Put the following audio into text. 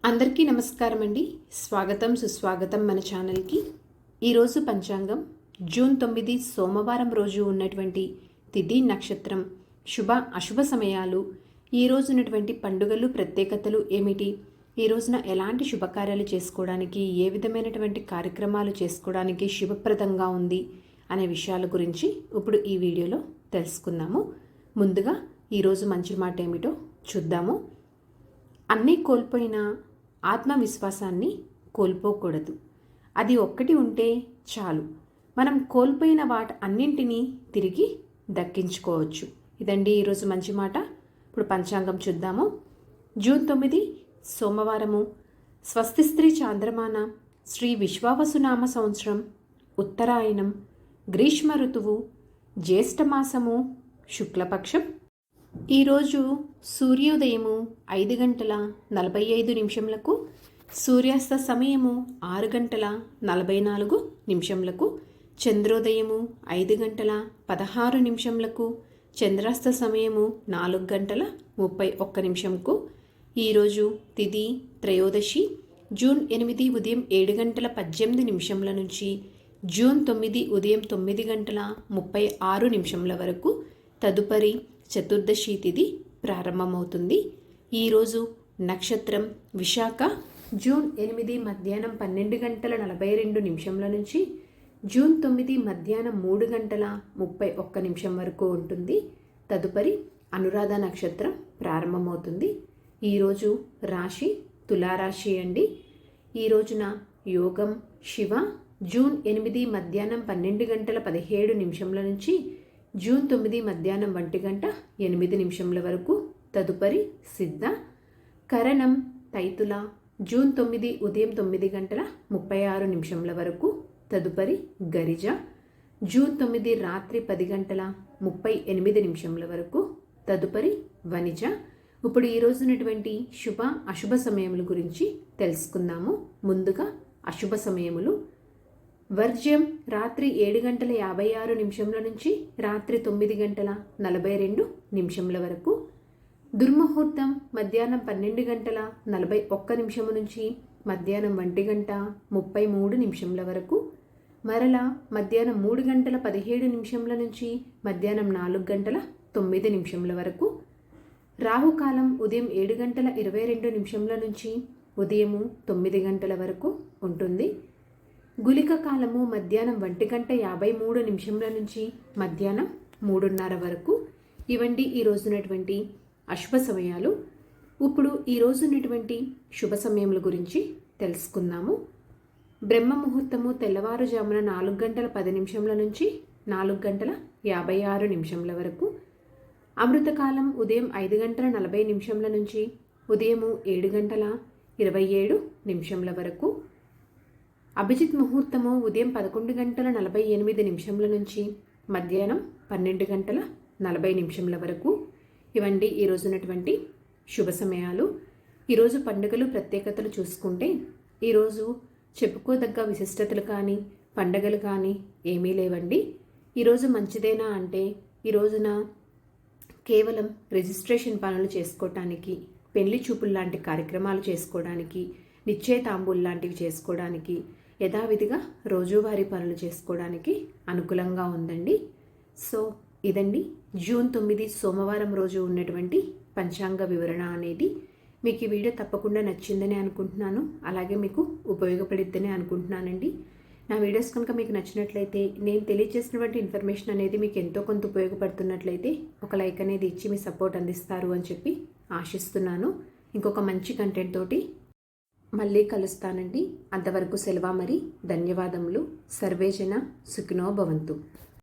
అందరికీ నమస్కారం అండి. స్వాగతం సుస్వాగతం మన ఛానల్కి. ఈరోజు పంచాంగం జూన్ 9 సోమవారం రోజు ఉన్నటువంటి తిథి నక్షత్రం శుభ అశుభ సమయాలు, ఈ రోజు ఉన్నటువంటి పండుగలు ప్రత్యేకతలు ఏమిటి, ఈ రోజున ఎలాంటి శుభకార్యాలు చేసుకోవడానికి, ఏ విధమైనటువంటి కార్యక్రమాలు చేసుకోవడానికి శుభప్రదంగా ఉంది అనే విషయాల గురించి ఇప్పుడు ఈ వీడియోలో తెలుసుకుందాము. ముందుగా ఈరోజు మంచి మాట ఏమిటో చూద్దాము. అన్నీ కోల్పోయిన ఆత్మవిశ్వాసాన్ని కోల్పోకూడదు. అది ఒక్కటి ఉంటే చాలు, మనం కోల్పోయిన అన్నింటినీ తిరిగి దక్కించుకోవచ్చు. ఇదండి ఈరోజు మంచి మాట. ఇప్పుడు పంచాంగం చూద్దాము. జూన్ 9 సోమవారము, స్వస్తి స్త్రీ చాంద్రమాన, శ్రీ విశ్వావసునామ సంవత్సరం, ఉత్తరాయణం, గ్రీష్మ ఋతువు, జ్యేష్ఠమాసము, శుక్లపక్షం. ఈరోజు సూర్యోదయము 5:45, సూర్యాస్త సమయము 6:44, చంద్రోదయము 5:16, చంద్రాస్త సమయము 4:31. ఈరోజు తిథి త్రయోదశి, జూన్ 8 ఉదయం 7:18 నుంచి జూన్ 9 ఉదయం 9:36 వరకు. తదుపరి చతుర్దశి తిథి ప్రారంభమవుతుంది. ఈరోజు నక్షత్రం విశాఖ, జూన్ 8 మధ్యాహ్నం 12:42 నుంచి జూన్ 9 మధ్యాహ్నం 3:31 వరకు ఉంటుంది. తదుపరి అనురాధ నక్షత్రం ప్రారంభమవుతుంది. ఈరోజు రాశి తులారాశి అండి. ఈ రోజున యోగం శివ, జూన్ 8 మధ్యాహ్నం 12:17 నుంచి జూన్ 9 మధ్యాహ్నం 1:08 వరకు. తదుపరి సిద్ధ, కరణం తైతుల, జూన్ 9 ఉదయం 9:36 వరకు. తదుపరి గరిజ, జూన్ 9 రాత్రి 10:38 వరకు. తదుపరి వనిజ. ఇప్పుడు ఈ రోజు ఉన్నటువంటి శుభ అశుభ సమయముల గురించి తెలుసుకుందాము. ముందుగా అశుభ సమయములు. వర్జ్యం రాత్రి 7:56 నుంచి రాత్రి 9:42 వరకు. దుర్ముహూర్తం మధ్యాహ్నం 12:41 నుంచి మధ్యాహ్నం 1:33 వరకు. మరలా మధ్యాహ్నం 3:17 నుంచి మధ్యాహ్నం 4:09 వరకు. రాహుకాలం ఉదయం 7:22 నుంచి ఉదయం 9 వరకు ఉంటుంది. గుళిక కాలము మధ్యాహ్నం 1:53 నుంచి మధ్యాహ్నం 3:30 వరకు. ఇవండి ఈ రోజున్నటువంటి అశుభ సమయాలు. ఇప్పుడు ఈ రోజున్నటువంటి శుభ సమయముల గురించి తెలుసుకుందాము. బ్రహ్మ ముహూర్తము తెల్లవారుజామున 4:10 నుంచి 4:56 వరకు. అమృతకాలం ఉదయం 5:40 నుంచి ఉదయం 7:27 వరకు. అభిజిత్ ముహూర్తము ఉదయం 11:48 నుంచి మధ్యాహ్నం 12:40 వరకు. ఇవండి ఈ రోజున్నటువంటి శుభ సమయాలు. ఈరోజు పండుగలు ప్రత్యేకతలు చూసుకుంటే, ఈరోజు చెప్పుకోదగ్గ విశిష్టతలు కానీ పండుగలు కానీ ఏమీ లేవండి. ఈరోజు మంచిదేనా అంటే, ఈ రోజున కేవలం రిజిస్ట్రేషన్ పనులు చేసుకోవటానికి, పెళ్లి చూపులు లాంటి కార్యక్రమాలు చేసుకోవడానికి, నిశ్చయతాంబూలు లాంటివి చేసుకోవడానికి, యథావిధిగా రోజువారీ పనులు చేసుకోవడానికి అనుకూలంగా ఉందండి. సో ఇదండి జూన్ 9 సోమవారం రోజు ఉన్నటువంటి పంచాంగ వివరణ అనేది. మీకు ఈ వీడియో తప్పకుండా నచ్చిందని అనుకుంటున్నాను, అలాగే మీకు ఉపయోగపడిద్దని అనుకుంటున్నానండి. నా వీడియోస్ కనుక మీకు నచ్చినట్లయితే, నేను తెలియజేసినటువంటి ఇన్ఫర్మేషన్ అనేది మీకు ఎంతో కొంత ఉపయోగపడుతున్నట్లయితే ఒక లైక్ అనేది ఇచ్చి మీ సపోర్ట్ అందిస్తారు అని చెప్పి ఆశిస్తున్నాను. ఇంకొక మంచి కంటెంట్ తోటి మళ్ళీ కలుస్తానండి. అంతవరకు సెలవు మరి. ధన్యవాదములు. సర్వేజన సుఖినో భవంతు.